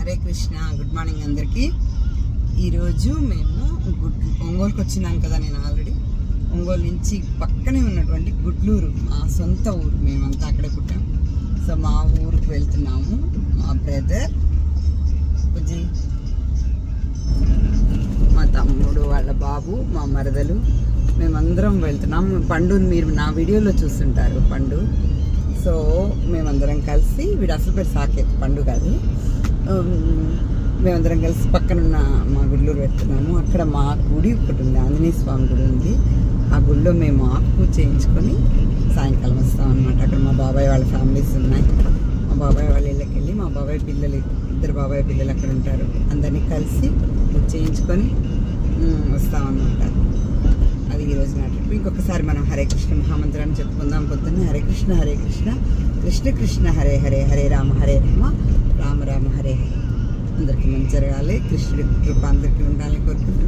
Hare Krishna. Good morning అందరికీ. ఈరోజు మేము ఒంగోలుకి వచ్చినాం కదా. నేను ఆల్రెడీ ఒంగోలు నుంచి పక్కనే ఉన్నటువంటి గుడ్లూరు మా సొంత ఊరు, మేమంతా అక్కడే పుట్టాం. సో మా ఊరికి వెళ్తున్నాము. మా బ్రదర్ బుజ్జి, మా తమ్ముడు వాళ్ళ బాబు, మా మరదలు, మేమందరం వెళ్తున్నాం. పండుని మీరు నా వీడియోలో చూస్తుంటారు, పండు. సో మేమందరం కలిసి, వీడు అసలు పేరు సాకేత్, పండు కాదు. మేమందరం కలిసి పక్కనున్న మా గుడ్లూరు వెళ్తున్నాము. అక్కడ మా గుడి ఒకటి ఉంది, ఆంజనేయ స్వామి గుడి ఉంది. ఆ గుడిలో మేము ఆకు చేయించుకొని సాయంకాలం వస్తాం అనమాట. అక్కడ మా బాబాయ్ వాళ్ళ ఫ్యామిలీస్ ఉన్నాయి. మా బాబాయ్ వాళ్ళ ఇళ్ళకి వెళ్ళి, మా బాబాయ్ పిల్లలు, ఇద్దరు బాబాయ్ పిల్లలు అక్కడ ఉంటారు, అందరినీ కలిసి చేయించుకొని వస్తామన్నమాట. అది ఈరోజు నా ట్రిప్. ఇంకొకసారి మనం హరే కృష్ణ మహామంత్రాన్ని చెప్పుకుందాం. పొద్దున్నే హరే కృష్ణ హరే కృష్ణ కృష్ణ కృష్ణ హరే హరే హరే రామ రామ రామ హరే హరే. అందరికీ మంచి జరగాలి, కృష్ణుడి కృప అందరికీ ఉండాలని కోరుకుంటూ